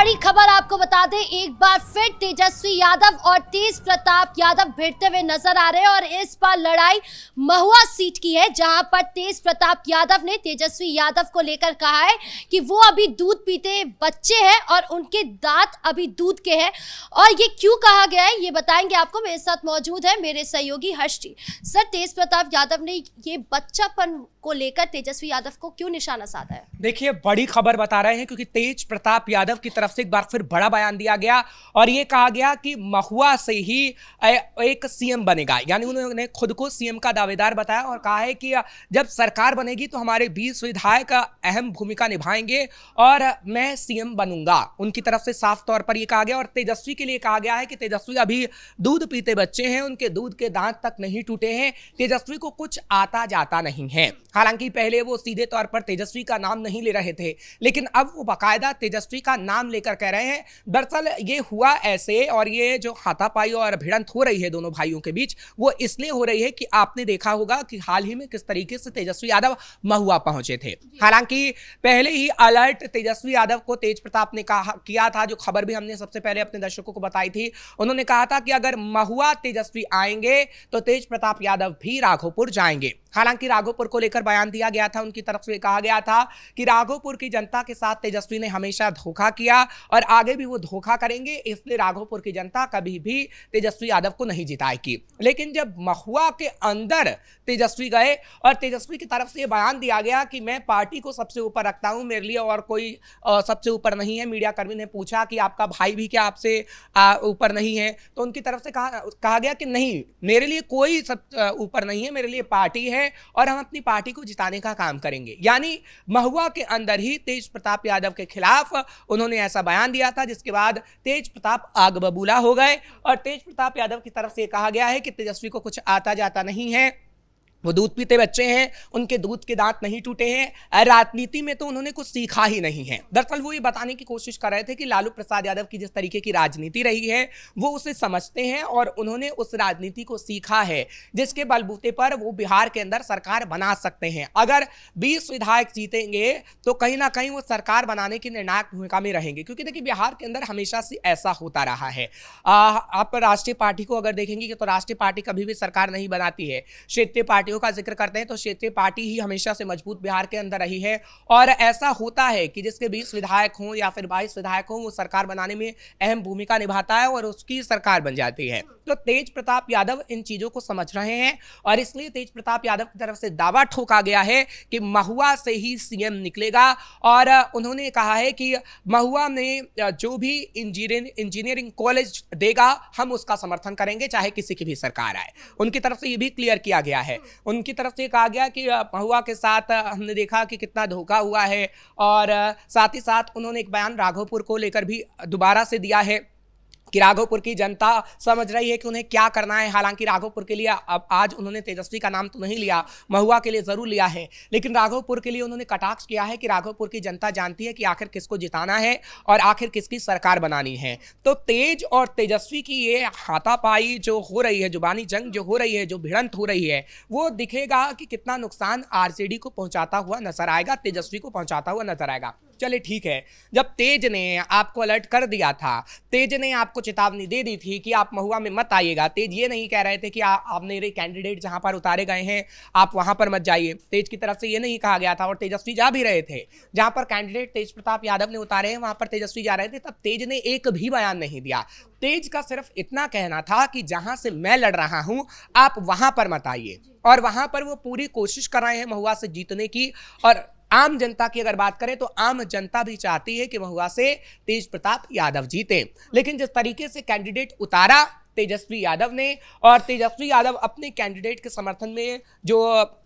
बड़ी खबर आपको बता दें, एक बार फिर तेजस्वी यादव और तेज प्रताप यादव भिड़ते हुए नजर आ रहे हैं और इस बार लड़ाई महुआ सीट की है, जहां पर तेज प्रताप यादव ने तेजस्वी यादव को लेकर कहा है कि वो अभी दूध पीते बच्चे हैं और उनके दांत अभी दूध के हैं। और ये क्यों कहा गया है ये बताएंगे आपको। मेरे साथ मौजूद है मेरे सहयोगी हर्षी। सर, तेज प्रताप यादव ने ये बच्चापन को लेकर तेजस्वी यादव को क्यों निशाना साधा है? देखिए, बड़ी खबर बता रहे हैं क्योंकि तेज प्रताप यादव की तरफ से एक बार फिर बड़ा बयान दिया गया और ये कहा गया कि महुआ से ही एक सीएम बनेगा। यानी उन्होंने खुद को सीएम का दावेदार बताया और कहा है कि जब सरकार बनेगी तो हमारे 20 विधायक अहम भूमिका निभाएंगे और मैं सीएम बनूंगा। उनकी तरफ से साफ तौर पर यह कहा गया। और तेजस्वी के लिए कहा गया है कि तेजस्वी अभी दूध पीते बच्चे हैं, उनके दूध के दांत तक नहीं टूटे हैं, तेजस्वी को कुछ आता जाता नहीं है। हालांकि पहले वो सीधे तौर पर तेजस्वी का नाम नहीं ले रहे थे, लेकिन अब वो बाकायदा तेजस्वी का नाम लेकर कह रहे हैं। दरअसल ये हुआ ऐसे, और ये जो हाथापाई और भिड़ंत हो रही है दोनों भाइयों के बीच, वो इसलिए हो रही है कि आपने देखा होगा कि हाल ही में किस तरीके से तेजस्वी यादव महुआ पहुंचे थे। हालांकि पहले ही अलर्ट तेजस्वी यादव को तेज प्रताप ने किया था, जो खबर भी हमने सबसे पहले अपने दर्शकों को बताई थी। उन्होंने कहा था कि अगर महुआ तेजस्वी आएंगे तो तेज प्रताप यादव भी राघोपुर जाएंगे। हालांकि राघोपुर को लेकर बयान दिया गया था, उनकी तरफ से कहा गया था कि राघोपुर की जनता के साथ तेजस्वी ने हमेशा धोखा किया और आगे भी वो धोखा करेंगे, इसलिए राघोपुर की जनता कभी भी तेजस्वी यादव को नहीं जिताएगी। लेकिन जब महुआ के अंदर तेजस्वी गए और तेजस्वी की तरफ से ये बयान दिया गया कि मैं पार्टी को सबसे ऊपर रखता हूं, मेरे लिए और कोई सबसे ऊपर नहीं है। मीडिया कर्मी ने पूछा कि आपका भाई भी क्या आपसे ऊपर नहीं है, तो उनकी तरफ से कहा गया कि नहीं, मेरे लिए कोई सब ऊपर नहीं है, मेरे लिए पार्टी है और हम अपनी पार्टी को जिताने का काम करेंगे। यानी महुआ के अंदर ही तेज प्रताप यादव के खिलाफ उन्होंने ऐसा बयान दिया था, जिसके बाद तेज प्रताप आग बबूला हो गए। और तेज प्रताप यादव की तरफ से कहा गया है कि तेजस्वी को कुछ आता जाता नहीं है, वो दूध पीते बच्चे हैं, उनके दूध के दांत नहीं टूटे हैं, राजनीति में तो उन्होंने कुछ सीखा ही नहीं है। दरअसल वो ये बताने की कोशिश कर रहे थे कि लालू प्रसाद यादव की जिस तरीके की राजनीति रही है वो उसे समझते हैं और उन्होंने उस राजनीति को सीखा है, जिसके बलबूते पर वो बिहार के अंदर सरकार बना सकते हैं। अगर 20 विधायक जीतेंगे तो कहीं ना कहीं वो सरकार बनाने की निर्णायक भूमिका में रहेंगे, क्योंकि देखिए बिहार के अंदर हमेशा से ऐसा होता रहा है। आप राष्ट्रीय पार्टी को अगर देखेंगे तो राष्ट्रीय पार्टी कभी भी सरकार नहीं बनाती है। क्षेत्रीय पार्टी का जिक्र करते हैं तो क्षेत्रीय पार्टी ही हमेशा से मजबूत बिहार के अंदर रही है। और ऐसा होता है कि जिसके 20 विधायक हों या फिर 22 विधायक हों, वो सरकार बनाने में अहम भूमिका निभाता है और उसकी सरकार बन जाती है। तो तेज प्रताप यादव इन चीजों को समझ रहे हैं और इसलिए तेज प्रताप यादव की तरफ से दावा ठोका गया है कि महुआ से ही सीएम निकलेगा। और उन्होंने कहा है कि महुआ में जो भी इंजीनियरिंग कॉलेज देगा हम उसका समर्थन करेंगे, चाहे किसी की भी सरकार आए। उनकी तरफ से ये भी क्लियर किया गया है। उनकी तरफ से कहा गया कि महुआ के साथ हमने देखा कि कितना धोखा हुआ है। और साथ ही साथ उन्होंने एक बयान राघोपुर को लेकर भी दोबारा से दिया है कि राघोपुर की जनता समझ रही है कि उन्हें क्या करना है। हालांकि राघोपुर के लिए अब आज उन्होंने तेजस्वी का नाम तो नहीं लिया, महुआ के लिए जरूर लिया है, लेकिन राघोपुर के लिए उन्होंने कटाक्ष किया है कि राघोपुर की जनता जानती है कि आखिर किसको जिताना है और आखिर किसकी सरकार बनानी है। तो तेज और तेजस्वी की ये हाथापाई जो हो रही है, जुबानी जंग जो हो रही है, जो भिड़ंत हो रही है, वो दिखेगा कि कितना नुकसान आरजेडी को पहुंचाता हुआ नजर आएगा, तेजस्वी को पहुंचाता हुआ नजर आएगा। चलिए ठीक है, जब तेज ने आपको अलर्ट कर दिया था, तेज ने आपको चेतावनी दे दी थी कि आप महुआ में मत आइएगा, तेज ये नहीं कह रहे थे कि आप मेरे कैंडिडेट जहां पर उतारे गए हैं आप वहां पर मत जाइए, तेज की तरफ से ये नहीं कहा गया था। और तेजस्वी जा भी रहे थे, जहां पर कैंडिडेट तेज प्रताप यादव ने उतारे हैं वहां पर तेजस्वी जा रहे थे, तब तेज ने एक भी बयान नहीं दिया। तेज का सिर्फ इतना कहना था कि जहां से मैं लड़ रहा हूं आप वहां पर मत आइए। और वहां पर वो पूरी कोशिश कर रहे हैं महुआ से जीतने की। और आम जनता की अगर बात करें तो आम जनता भी चाहती है कि महुआ से तेज प्रताप यादव जीते। लेकिन जिस तरीके से कैंडिडेट उतारा तेजस्वी यादव ने, और तेजस्वी यादव अपने कैंडिडेट के समर्थन में जो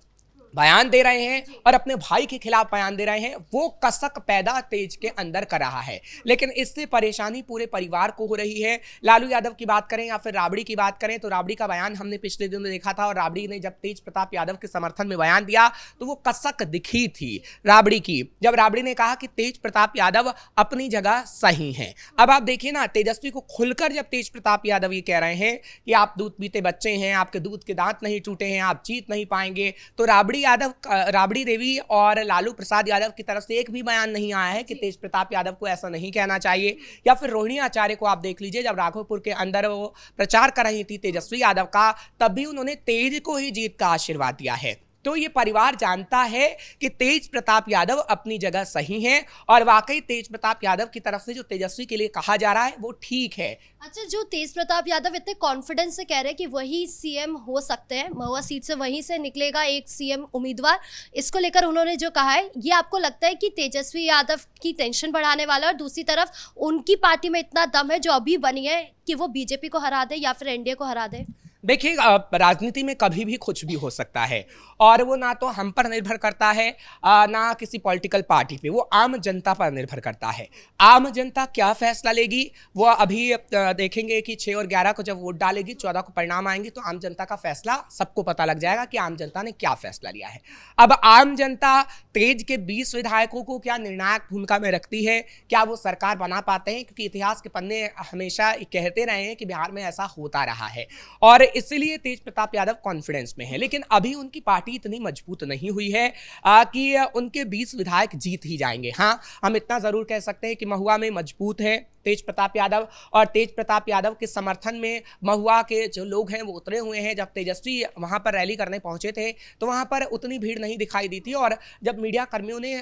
बयान दे रहे हैं और अपने भाई के खिलाफ बयान दे रहे हैं, वो कसक पैदा तेज के अंदर कर रहा है। लेकिन इससे परेशानी पूरे परिवार को हो रही है। लालू यादव की बात करें या फिर राबड़ी की बात करें तो राबड़ी का बयान हमने पिछले दिनों देखा था, और राबड़ी ने जब तेज प्रताप यादव के समर्थन में बयान दिया तो वो कसक दिखी थी राबड़ी की, जब राबड़ी ने कहा कि तेज प्रताप यादव अपनी जगह सही है। अब आप देखिए ना, तेजस्वी को खुलकर जब तेज प्रताप यादव ये कह रहे हैं कि आप दूध पीते बच्चे हैं, आपके दूध के दांत नहीं टूटे हैं, आप जीत नहीं पाएंगे, तो राबड़ी यादव, राबड़ी देवी और लालू प्रसाद यादव की तरफ से एक भी बयान नहीं आया है कि तेज प्रताप यादव को ऐसा नहीं कहना चाहिए। या फिर रोहिणी आचार्य को आप देख लीजिए, जब राघोपुर के अंदर वो प्रचार कर रही थी तेजस्वी यादव का, तब भी उन्होंने तेज को ही जीत का आशीर्वाद दिया है। तो ये परिवार जानता है कि तेज प्रताप यादव अपनी जगह सही हैं और वाकई तेज प्रताप यादव की तरफ से जो तेजस्वी के लिए कहा जा रहा है वो ठीक है। अच्छा, जो तेज प्रताप यादव इतने कॉन्फिडेंस से कह रहे हैं कि वही सीएम हो सकते हैं, महुआ सीट से वहीं से निकलेगा एक सीएम उम्मीदवार, इसको लेकर उन्होंने जो कहा है, ये आपको लगता है कि तेजस्वी यादव की टेंशन बढ़ाने वाला है? और दूसरी तरफ उनकी पार्टी में इतना दम है जो अभी बनी है कि वो बीजेपी को हरा दे या फिर एनडीए को हरा दे? देखिए, राजनीति में कभी भी कुछ भी हो सकता है और वो ना तो हम पर निर्भर करता है ना किसी पॉलिटिकल पार्टी पे, वो आम जनता पर निर्भर करता है। आम जनता क्या फैसला लेगी वो अभी देखेंगे कि 6 और 11 को जब वोट डालेगी, 14 को परिणाम आएंगे, तो आम जनता का फैसला सबको पता लग जाएगा कि आम जनता ने क्या फैसला लिया है। अब आम जनता तेज के 20 विधायकों को क्या निर्णायक भूमिका में रखती है, क्या वो सरकार बना पाते हैं? क्योंकि इतिहास के पन्ने हमेशा कहते रहे हैं कि बिहार में ऐसा होता रहा है और इसलिए तेज प्रताप यादव कॉन्फिडेंस में है। लेकिन अभी उनकी पार्टी इतनी मजबूत नहीं हुई है कि उनके 20 विधायक जीत ही जाएंगे। हाँ, हम इतना जरूर कह सकते हैं कि महुआ में मजबूत है तेज प्रताप यादव, और तेज प्रताप यादव के समर्थन में महुआ के जो लोग हैं वो उतरे हुए हैं। जब तेजस्वी वहां पर रैली करने पहुंचे थे तो वहां पर उतनी भीड़ नहीं दिखाई दी थी, और जब मीडिया कर्मियों ने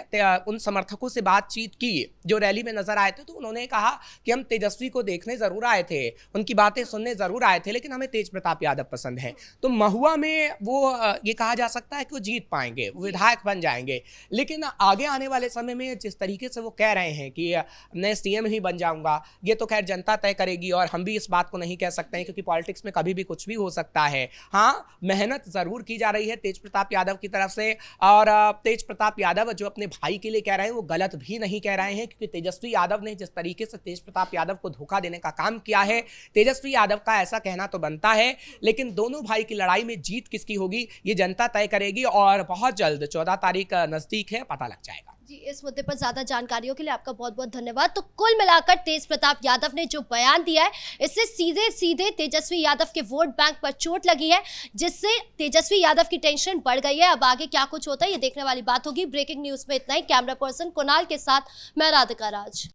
उन समर्थकों से बातचीत की जो रैली में नजर आए थे, तो उन्होंने कहा कि हम तेजस्वी को देखने जरूर आए थे, उनकी बातें सुनने जरूर आए थे, लेकिन हमें तेज प्रताप यादव पसंद है। तो महुआ में वो ये कहा जा सकता है कि वो जीत पाएंगे, वो विधायक बन जाएंगे। लेकिन आगे आने वाले समय में जिस तरीके से वो कह रहे हैं कि मैं सीएम ही बन जाऊंगा, ये तो खैर जनता तय करेगी और हम भी इस बात को नहीं कह सकते हैं, क्योंकि पॉलिटिक्स में कभी भी कुछ भी हो सकता है। हाँ, मेहनत जरूर की जा रही है तेज प्रताप यादव की तरफ से, और तेज प्रताप यादव जो अपने भाई के लिए कह रहे हैं वो गलत भी नहीं कह रहे हैं, क्योंकि तेजस्वी यादव ने जिस तरीके से तेज प्रताप यादव को धोखा देने का काम किया है, तेजस्वी यादव का ऐसा कहना तो बनता है। लेकिन दोनों भाई की लड़ाई में जीत किसकी होगी ये जनता तय करेगी, और बहुत जल्द 14 तारीख नजदीक है, पता लग जाएगा। जी, इस मुद्दे पर ज्यादा जानकारियों के लिए आपका बहुत बहुत धन्यवाद। तो कुल मिलाकर तेज प्रताप यादव ने जो बयान दिया है, इससे सीधे सीधे तेजस्वी यादव के वोट बैंक पर चोट लगी है, जिससे तेजस्वी यादव की टेंशन बढ़ गई है। अब आगे क्या कुछ होता है ये देखने वाली बात होगी। ब्रेकिंग न्यूज में इतना ही। कैमरा पर्सन कुणाल के साथ मैं राधिका राज।